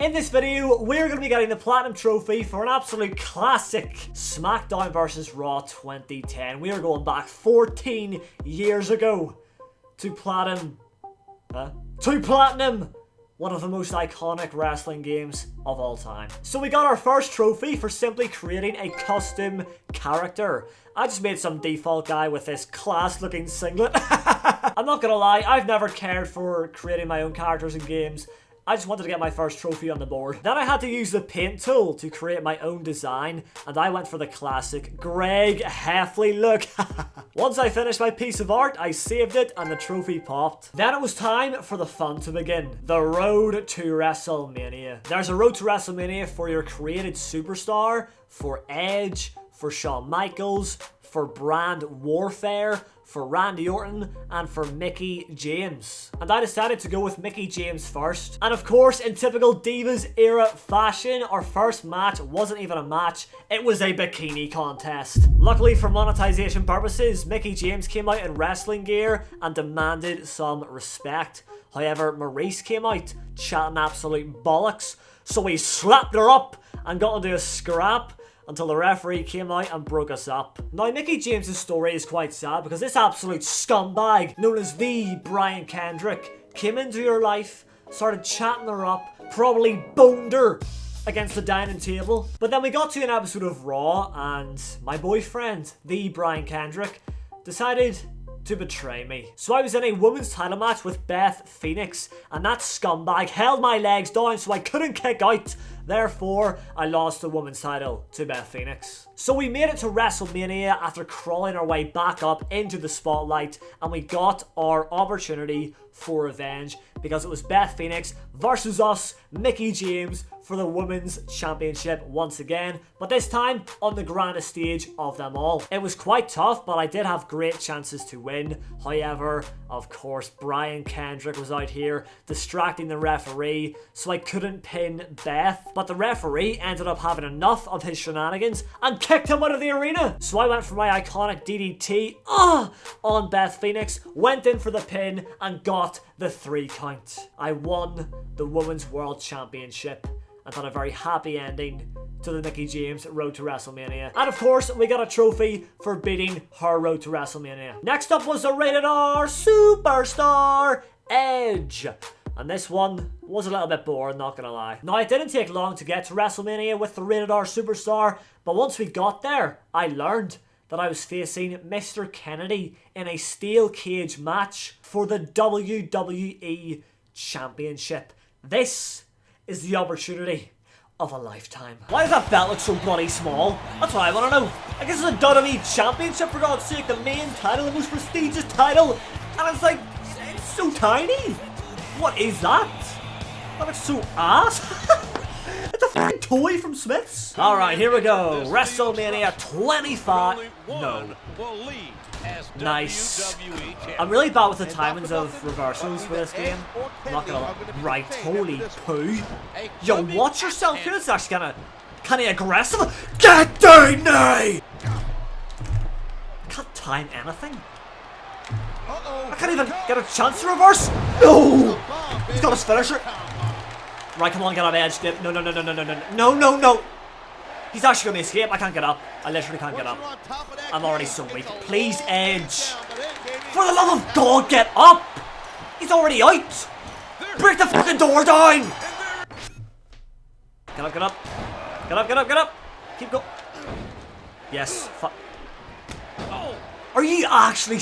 In this video, we're going to be getting the Platinum Trophy for an absolute classic Smackdown vs. Raw 2010. We are going back 14 years ago to Platinum. One of the most iconic wrestling games of all time. So we got our first trophy for simply creating a custom character. I just made some default guy with this class looking singlet. I'm not gonna lie, I've never cared for creating my own characters in games. I just wanted to get my first trophy on the board. Then I had to use the paint tool to create my own design, and I went for the classic Greg Heffley look. Once I finished my piece of art, I saved it and the trophy popped. Then it was time for the fun to begin. The road to WrestleMania. There's a road to WrestleMania for your created superstar, for Edge, for Shawn Michaels, for Brand Warfare, for Randy Orton, and for Mickie James. And I decided to go with Mickie James first. And of course, in typical Divas era fashion, our first match wasn't even a match, it was a bikini contest. Luckily for monetization purposes, Mickie James came out in wrestling gear and demanded some respect. However, Maurice came out chatting absolute bollocks, so he slapped her up and got into a scrap until the referee came out and broke us up. Now, Mickie James' story is quite sad because this absolute scumbag, known as the Brian Kendrick, came into your life, started chatting her up, probably boned her against the dining table. But then we got to an episode of Raw and my boyfriend, the Brian Kendrick, decided to betray me. So I was in a women's title match with Beth Phoenix, and that scumbag held my legs down so I couldn't kick out. Therefore, I lost the women's title to Beth Phoenix. So we made it to WrestleMania after crawling our way back up into the spotlight, and we got our opportunity for revenge because it was Beth Phoenix versus us, Mickie James, for the Women's Championship once again, but this time on the grandest stage of them all. It was quite tough, but I did have great chances to win. However, of course, Brian Kendrick was out here distracting the referee, so I couldn't pin Beth. But the referee ended up having enough of his shenanigans and kicked him out of the arena. So I went for my iconic DDT on Beth Phoenix, went in for the pin, and got the 3 count. I won the Women's World Championship and had a very happy ending to the Mickie James road to WrestleMania. And of course, we got a trophy for beating her road to WrestleMania. Next up was the Rated R Superstar, Edge. And this one was a little bit boring, not gonna lie. Now, it didn't take long to get to WrestleMania with the Rated R Superstar, but once we got there, I learned that I was facing Mr. Kennedy in a steel cage match for the WWE Championship. This is the opportunity of a lifetime. Why does that belt look so bloody small? That's what I want to know. I guess it's a WWE Championship, for God's sake, the main title, the most prestigious title, and it's like, it's so tiny. What is that? That looks so ass. It's a fucking toy from Smith's. Alright, here we go. WrestleMania 25. No. Nice. I'm really bad with the timings of reversals for this game. I'm not gonna lie. Right, holy poo. Yo, watch yourself here. It's actually kinda aggressive. Get down now! I can't time anything. I can't even get a chance to reverse. No! He's got his finisher. Right, come on, get on Edge. No. He's actually gonna escape. I can't get up. I literally can't get up. I'm already so weak. Please, Edge. For the love of God, get up! He's already out! Break the fucking door down! Get up, get up. Get up, get up, get up! Keep going. Yes. Are you actually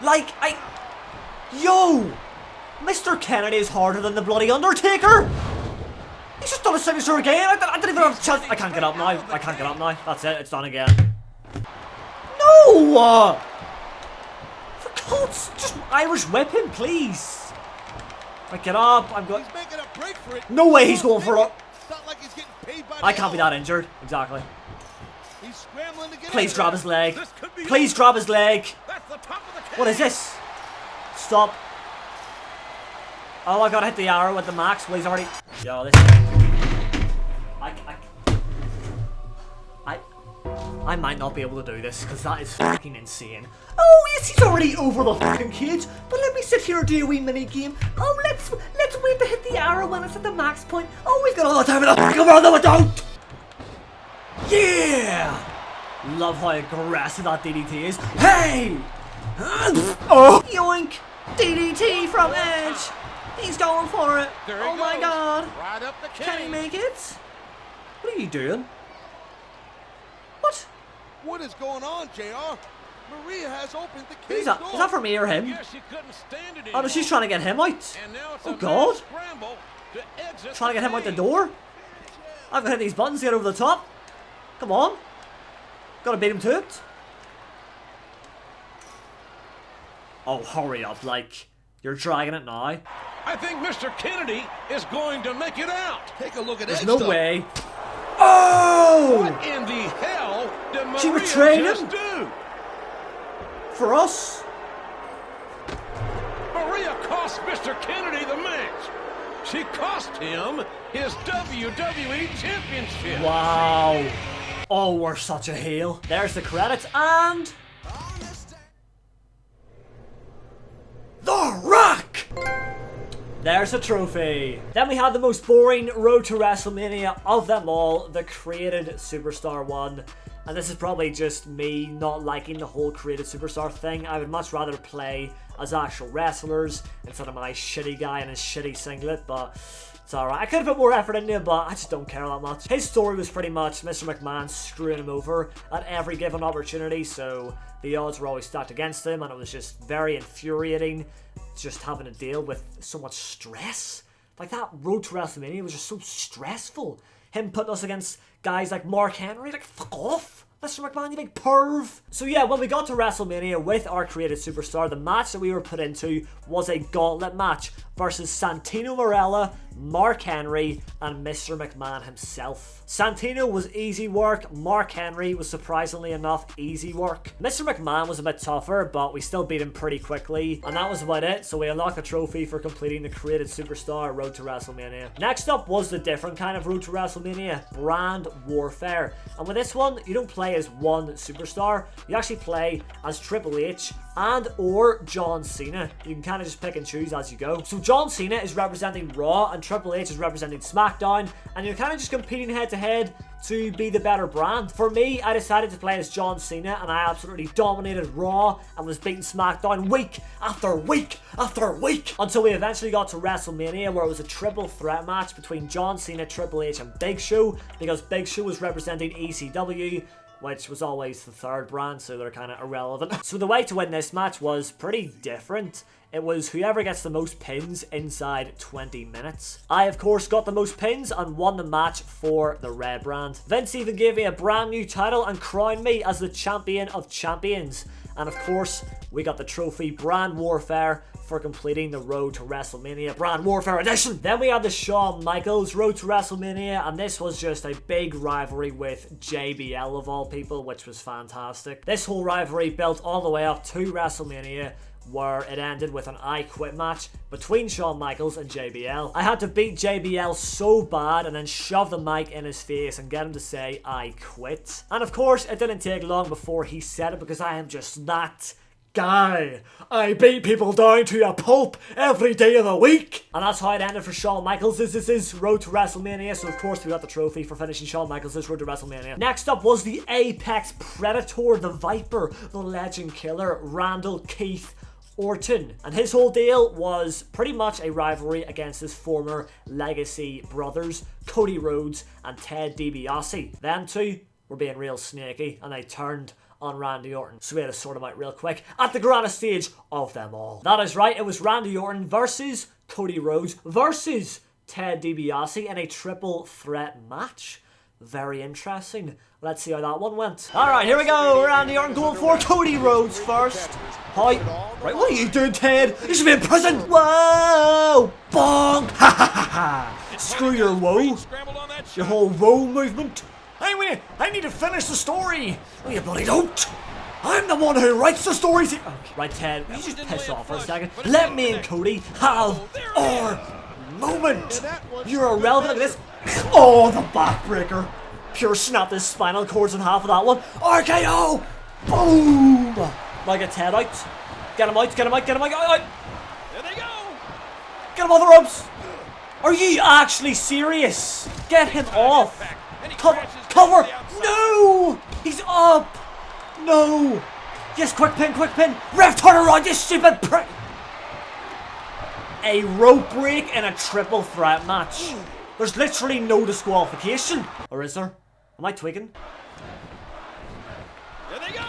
like, Yo! Mr. Kennedy is harder than the bloody Undertaker! He's just done a signature again! I didn't even have a chance. I can't get up now. I can't get up now. That's it. It's done again. No! For God's just Irish whip him, please. Right, get up. I'm going. No way he's going for it. I can't be that injured. Exactly. Please grab his leg. Please grab his leg. What is this? Stop. Oh, I gotta hit the arrow with the max. Well, he's already. Yo, this. I might not be able to do this because that is fucking insane. Oh yes, he's already over the fucking cage. But let me sit here and do a wee mini game. Oh, let's wait to hit the arrow when it's at the max point. Oh, we've got all the time in the fucking world. No, we don't. Yeah. Love how aggressive that DDT is. Hey. Oh, yoink. DDT from Edge. He's going for it. Oh my god. Right up the Can he make it? What are you doing? What? What is going on, JR? Maria has opened the cage Who's that? door. Is that for me or him? Yes, she couldn't stand it Oh no, she's trying to get him out. And now it's Oh a god. scramble to exit Trying to get him out the cage. door. I've got to hit these buttons to get over the top. Come on. Gotta beat him to it. Oh, hurry up, like, you're dragging it now. I think Mr. Kennedy is going to make it out. Take a look at There's Edge, no though. way. Oh! What in the hell did Maria She betrayed just him? do? For us? Maria cost Mr. Kennedy the match. She cost him his WWE Championship. Wow. Oh, we're such a heel. There's the credits and... The Rock! There's a trophy. Then we had the most boring road to WrestleMania of them all, the Created Superstar one. And this is probably just me not liking the whole Created Superstar thing. I would much rather play as actual wrestlers instead of my shitty guy in his shitty singlet, but it's alright. I could have put more effort into it, but I just don't care that much. His story was pretty much Mr. McMahon screwing him over at every given opportunity, so the odds were always stacked against him, and it was just very infuriating just having to deal with so much stress. Like, that road to WrestleMania was just so stressful. Him putting us against guys like Mark Henry, like, fuck off, Mr. McMahon, you big perv. So yeah, when we got to WrestleMania with our Created Superstar, the match that we were put into was a gauntlet match versus Santino Marella, Mark Henry, and Mr. McMahon himself. Santino was easy work, Mark Henry was surprisingly enough easy work. Mr. McMahon was a bit tougher, but we still beat him pretty quickly, and that was about it, so we unlocked a trophy for completing the Created Superstar Road to WrestleMania. Next up was the different kind of Road to WrestleMania, Brand Warfare. And with this one, you don't play as one superstar, you actually play as Triple H and or John Cena. You can kind of just pick and choose as you go. So John Cena is representing Raw and Triple H is representing Smackdown, and you're kind of just competing head to head to be the better brand. For me, I decided to play as John Cena, and I absolutely dominated Raw and was beating Smackdown week after week after week until we eventually got to WrestleMania, where it was a triple threat match between John Cena, Triple H, and Big Show, because Big Show was representing ECW, which was always the third brand, so they're kind of irrelevant. So the way to win this match was pretty different. It was whoever gets the most pins inside 20 minutes. I, of course, got the most pins and won the match for the red brand. Vince even gave me a brand new title and crowned me as the champion of champions. And of course, we got the trophy Brand Warfare for completing the Road to WrestleMania Brand Warfare Edition. Then we had the Shawn Michaels Road to WrestleMania, and this was just a big rivalry with JBL of all people, which was fantastic. This whole rivalry built all the way up to WrestleMania, where it ended with an I Quit match between Shawn Michaels and JBL. I had to beat JBL so bad and then shove the mic in his face and get him to say I quit. And of course, it didn't take long before he said it, because I am just that guy. I beat people down to a pulp every day of the week. And that's how it ended for Shawn Michaels. This is Road to WrestleMania, so of course we got the trophy for finishing Shawn Michaels' Road to WrestleMania. Next up was the Apex Predator, the Viper, the Legend Killer, Randall Keith Orton, and his whole deal was pretty much a rivalry against his former legacy brothers, Cody Rhodes and Ted DiBiase. Them two were being real snaky, and they turned on Randy Orton, so we had to sort him out real quick at the grandest stage of them all. That is right, it was Randy Orton versus Cody Rhodes versus Ted DiBiase in a triple threat match. Very interesting. Let's see how that one went. Alright, here we go. Randy Orton going for Cody Rhodes first. Hi. Right, what are you doing, Ted? You should be in prison. Whoa! Bonk! Ha ha ha ha! Screw your woe. Your whole woe movement. I need to finish the story. No, you bloody don't. I'm the one who writes the stories. Okay. Right, Ted, will you just piss off for a second? Let me and Cody have our moment. You're irrelevant like this. Oh, the backbreaker. Pure snapped his spinal cords in half of that one. RKO! Boom! Now get Ted out. Get him out, get him out, get him out, out. There they go. Get him on the ropes. Are you actually serious? Get him off. Cover, cover. No! He's up. No. Yes, quick pin, quick pin. Ref, turn around, you stupid prick. A rope break in a triple threat match. There's literally no disqualification. Or is there? Am I tweaking? There they go.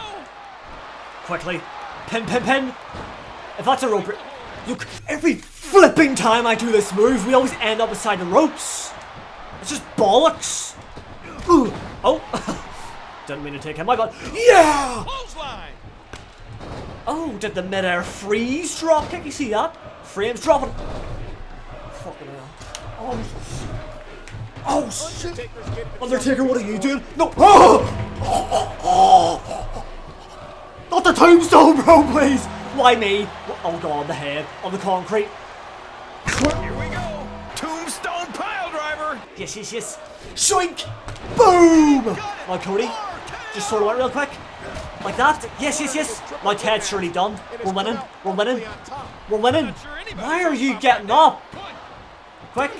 Quickly. Pin, pin, pin. If that's a rope break. Look, every flipping time I do this move, we always end up beside the ropes. It's just bollocks. Ooh. Oh. Didn't mean to take him. My God. Yeah! Clothesline. Oh, did the midair freeze drop kick? You see that? Frames dropping. Fucking hell. Oh, oh shit. Undertaker, what are you doing? No. Oh! Not the tombstone, bro, please. Why me? Oh God, the head on the concrete. Here we go. Tombstone pile driver. Yes, yes, yes. Shoink! Boom! Now Cody, just sort of went real quick. Like that. Yes, yes, yes. My Ted's surely done. We're winning. We're winning. We're winning. Why are you getting up? Quick.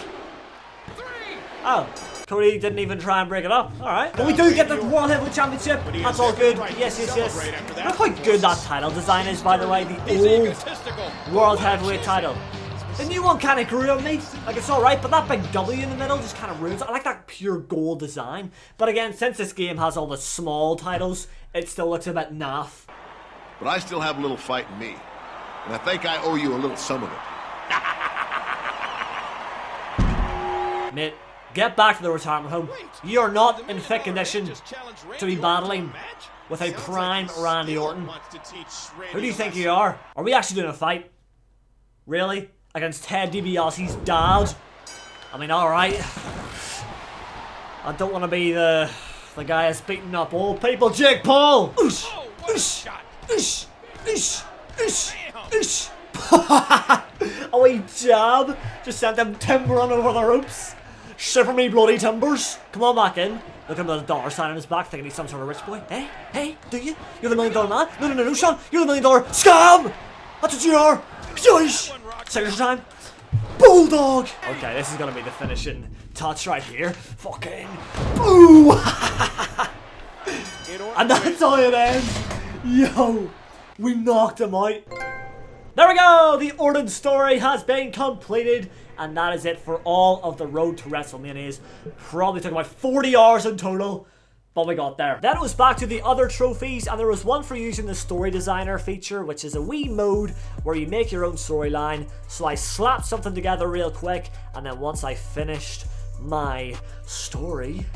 Oh. Cody didn't even try and break it up. Alright. But we do get the World Heavyweight Championship. That's all good. Yes, yes, yes. Look how good that title design is, by the way. The old World Heavyweight title. The new one kind of grew on me. Like, it's alright, but that big W in the middle just kind of ruins it. I like that pure gold design. But again, since this game has all the small titles, it still looks a bit naff. But I still have a little fight in me. And I think I owe you a little some of it. Mate, get back to the retirement home. You are not in fit condition to be battling with a prime Randy Orton. Who do you think you are? Are we actually doing a fight? Really? Against Ted DiBiase's dad? I mean, alright. I don't want to be the guy that's beating up old people. Jake Paul! Oosh! Oosh! Oosh! Oosh! Oosh! Oosh! A wee jab just sent them timbering over the ropes. Shiver me bloody timbers. Come on back in. Look at him with a dollar sign on his back thinking he's some sort of rich boy. Hey? Hey? Do you? You're the $1 million man? No, no, no, no, Sean. You're the $1 million scam! That's what you are! Yoish! Signature time. Bulldog! Okay, this is gonna be the finishing touch right here. Fucking. Ooh! And that's how it ends. Yo! We knocked him out. There we go! The Orton story has been completed. And that is it for all of the Road to WrestleManias. Probably took about 40 hours in total, but we got there. Then it was back to the other trophies, and there was one for using the Story Designer feature, which is a wee mode where you make your own storyline. So I slapped something together real quick, and then once I finished my story,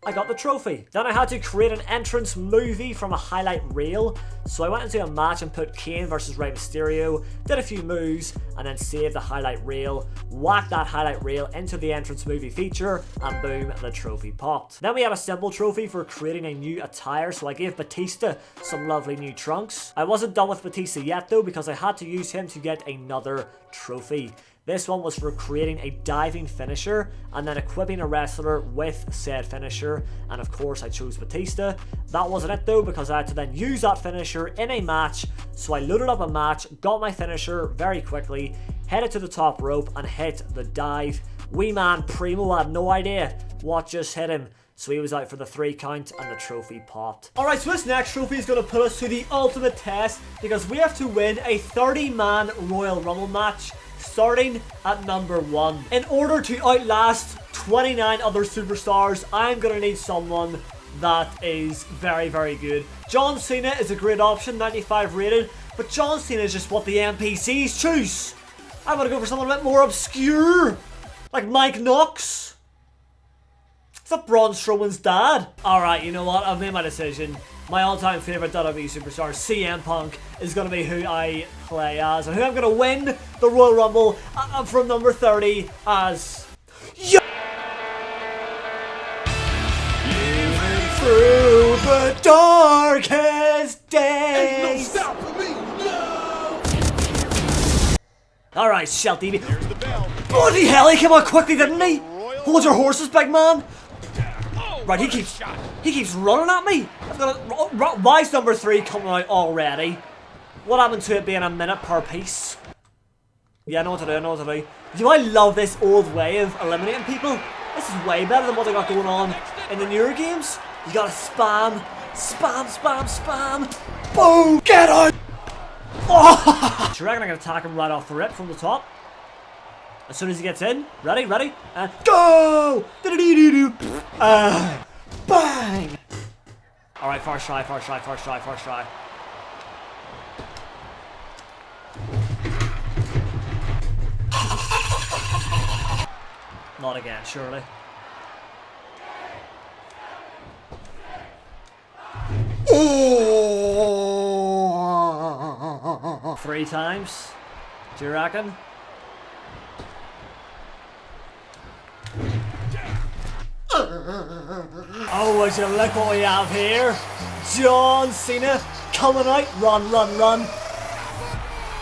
I got the trophy. Then I had to create an entrance movie from a highlight reel. So I went into a match and put Kane versus Rey Mysterio, did a few moves, and then saved the highlight reel, whacked that highlight reel into the entrance movie feature, and boom, the trophy popped. Then we had a simple trophy for creating a new attire, so I gave Batista some lovely new trunks. I wasn't done with Batista yet though, because I had to use him to get another trophy. This one was for creating a diving finisher and then equipping a wrestler with said finisher, and of course I chose Batista. That wasn't it though, because I had to then use that finisher in a match, so I loaded up a match, got my finisher very quickly, headed to the top rope and hit the dive. Wee man Primo had no idea what just hit him, so he was out for the 3 count and the trophy popped. Alright, so this next trophy is going to put us to the ultimate test, because we have to win a 30-man Royal Rumble match starting at number 1. In order to outlast 29 other superstars, I'm going to need someone that is very, very good. John Cena is a great option, 95 rated, but John Cena is just what the NPCs choose. I'm going to go for someone a bit more obscure, like Mike Knox. Is that Braun Strowman's dad? Alright, you know what? I've made my decision. My all-time favourite WWE superstar, CM Punk, is going to be who I play as, and who I'm going to win the Royal Rumble from number 30 as... Living through the darkest days. No stop for me, no! Alright, Shelty. Bloody hell, he came out quickly, didn't he? Hold your horses, big man. Right, he keeps running at me. I've got a, why is number 3 coming out already? What happened to it being a minute per piece? Yeah, I know what to do, Do I love this old way of eliminating people? This is way better than what they got going on in the newer games. You gotta spam. Boom! Get out! Oh! Do you reckon I can attack him right off the rip from the top? As soon as he gets in. Ready? And go! Bang! Alright, first try. Not again, surely. Oh! 3 times? Do you reckon? Oh, would you look what we have here? John Cena coming out. Run.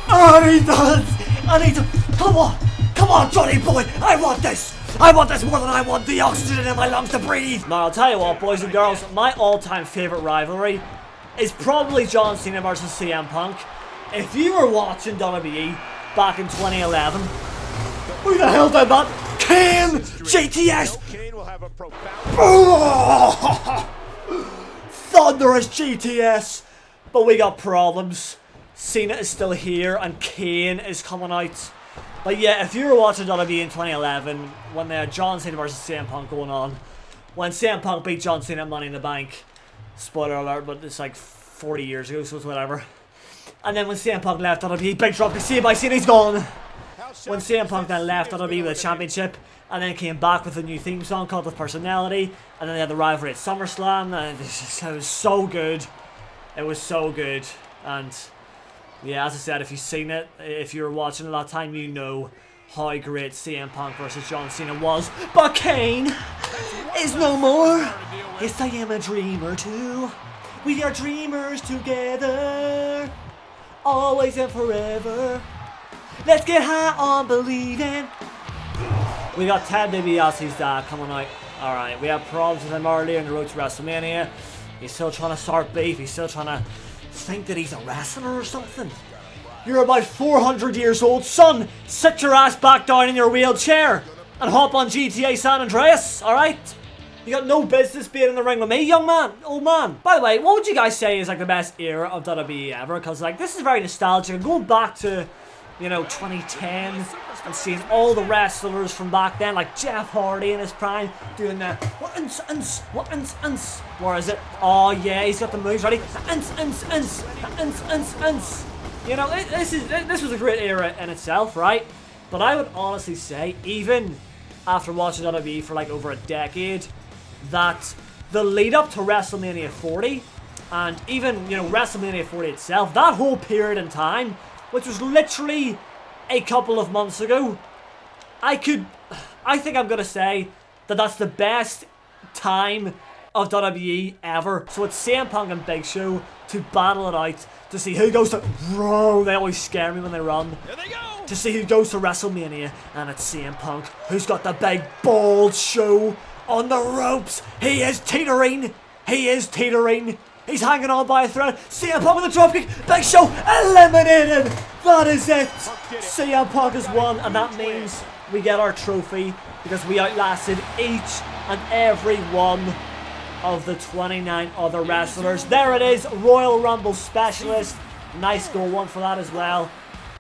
And he does! Come on, Johnny boy! I want this more than I want the oxygen in my lungs to breathe! Now, I'll tell you what, boys and girls, my all-time favourite rivalry is probably John Cena versus CM Punk. If you were watching WWE back in 2011, who the hell did that? Kane! GTS! Thunderous GTS! But we got problems. Cena is still here and Kane is coming out. But yeah, if you were watching WWE in 2011, when they had John Cena versus CM Punk going on, when CM Punk beat John Cena at Money in the Bank, spoiler alert, but it's like 40 years ago, so it's whatever. And then when CM Punk left WWE, big drop, you see by Cena's gone. When CM Punk then left WWE with a championship, and then came back with a new theme song called The Personality, and then they had the rivalry at SummerSlam, and it was so good. It was so good, and yeah, as I said, if you've seen it, if you were watching at that time, you know how great CM Punk versus John Cena was. But Kane is no more. Yes, I am a dreamer too. We are dreamers together, always and forever. Let's get high on believing. We got Ted DiBiase's dad coming out. Alright, we had problems with him earlier in the road to WrestleMania. He's still trying to start beef. He's still trying to think that he's a wrestler or something. You're about 400 years old, son. Sit your ass back down in your wheelchair and hop on GTA San Andreas, alright? You got no business being in the ring with me, young man, old man. By the way, what would you guys say is like the best era of WWE ever? Because like this is very nostalgic. And going back to, you know, 2010 and seeing all the wrestlers from back then, like Jeff Hardy in his prime, doing the where is it? Oh yeah, he's got the moves ready. You know, this was a great era in itself, right? But I would honestly say, even after watching WWE for like over a decade, that the lead up to WrestleMania 40 and even, you know, WrestleMania 40 itself, that whole period in time, which was literally a couple of months ago, I think I'm gonna say that that's the best time of WWE ever. So it's CM Punk and Big Show to battle it out, to see who goes to, bro, they always scare me when they run. Here they go. To see who goes to WrestleMania, and it's CM Punk, who's got the big bald show on the ropes. He is teetering. He's hanging on by a thread. CM Punk with a dropkick. Big Show eliminated. That is it. CM Punk has won, and that means we get our trophy because we outlasted each and every one of the 29 other wrestlers. There it is, Royal Rumble Specialist. Nice goal one for that as well.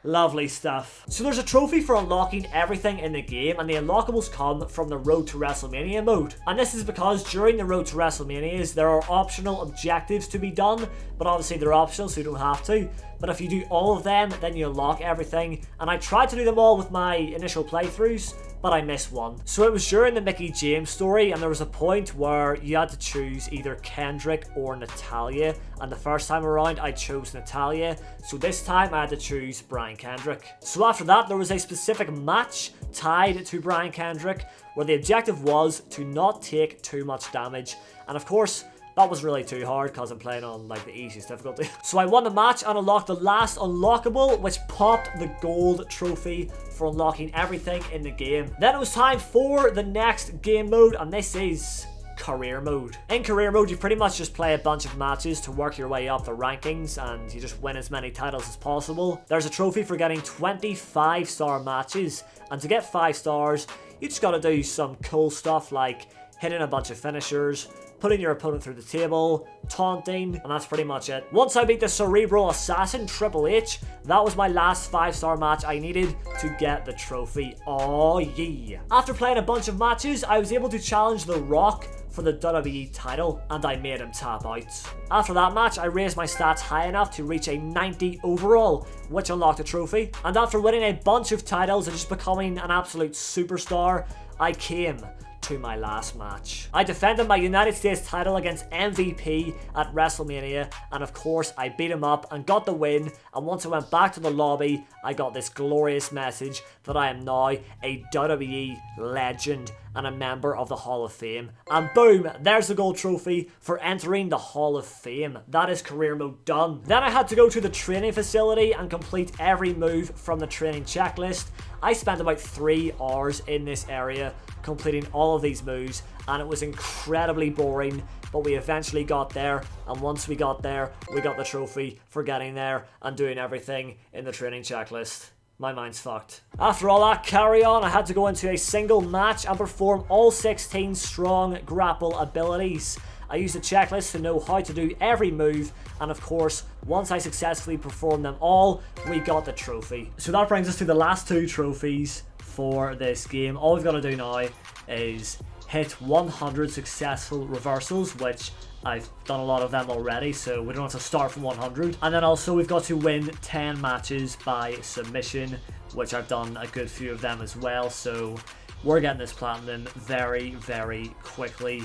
Lovely stuff. So there's a trophy for unlocking everything in the game, and the unlockables come from the Road to WrestleMania mode. And this is because during the Road to WrestleManias, there are optional objectives to be done, but obviously they're optional, so you don't have to. But if you do all of them, then you unlock everything. And I tried to do them all with my initial playthroughs, but I missed one. So it was during the Mickey James story, and there was a point where you had to choose either Kendrick or Natalya. And the first time around, I chose Natalya. So this time, I had to choose Brian Kendrick. So after that, there was a specific match tied to Brian Kendrick, where the objective was to not take too much damage. And of course, that was really too hard because I'm playing on like the easiest difficulty. So I won the match and unlocked the last unlockable, which popped the gold trophy for unlocking everything in the game. Then it was time for the next game mode, and this is career mode. In career mode, you pretty much just play a bunch of matches to work your way up the rankings, and you just win as many titles as possible. There's a trophy for getting 25-star matches, and to get 5 stars, you just gotta do some cool stuff like hitting a bunch of finishers, putting your opponent through the table, taunting, and that's pretty much it. Once I beat the Cerebral Assassin, Triple H, that was my last 5-star match I needed to get the trophy. Oh yeah. After playing a bunch of matches, I was able to challenge The Rock for the WWE title, and I made him tap out. After that match, I raised my stats high enough to reach a 90 overall, which unlocked a trophy. And after winning a bunch of titles and just becoming an absolute superstar, I came to my last match. I defended my United States title against MVP at WrestleMania, and of course I beat him up and got the win, and once I went back to the lobby, I got this glorious message that I am now a WWE legend and a member of the Hall of Fame. And boom, there's the gold trophy for entering the Hall of Fame. That is career mode done. Then I had to go to the training facility and complete every move from the training checklist. I spent about 3 hours in this area completing all of these moves, and it was incredibly boring, but we eventually got there, and once we got there, we got the trophy for getting there and doing everything in the training checklist. My mind's fucked. After all that carry on, I had to go into a single match and perform all 16 strong grapple abilities. I used a checklist to know how to do every move, and of course, once I successfully performed them all, we got the trophy. So that brings us to the last 2 trophies for this game. All we've got to do now is hit 100 successful reversals, which I've done a lot of them already, so we don't have to start from 100. And then also we've got to win 10 matches by submission, which I've done a good few of them as well, so we're getting this platinum very, very quickly.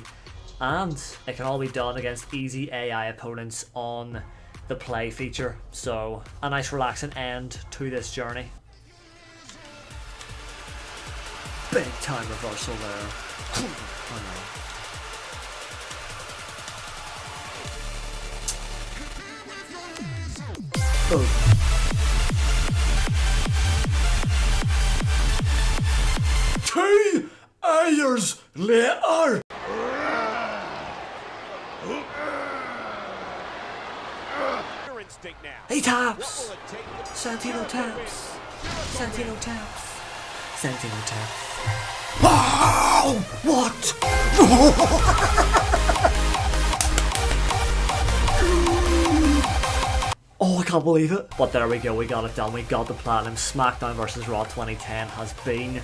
And it can all be done against easy AI opponents on the play feature, so a nice relaxing end to this journey. Big time reversal there. Oh no. Oh. 2 hours later! He taps! Santino taps! Santino taps! Santino taps. Wow! What? Oh, I can't believe it. But there we go, we got it done. We got the platinum. Smackdown vs. Raw 2010 has been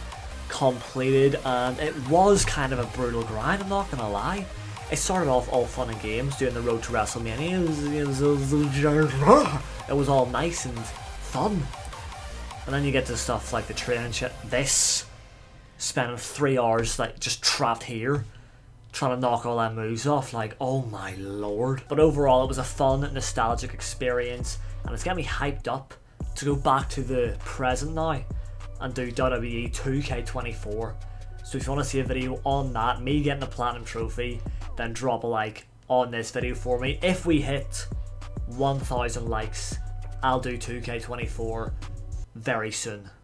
completed, and it was kind of a brutal grind, I'm not gonna lie. It started off all fun and games, doing the road to WrestleMania. It was all nice and fun. And then you get to stuff like the training shit. This, spending 3 hours like just trapped here, trying to knock all that moves off, like, oh my lord. But overall, it was a fun, nostalgic experience, and it's getting me hyped up to go back to the present now and do WWE 2K24. So if you want to see a video on that, me getting the platinum trophy, then drop a like on this video for me. If we hit 1,000 likes, I'll do 2K24 very soon.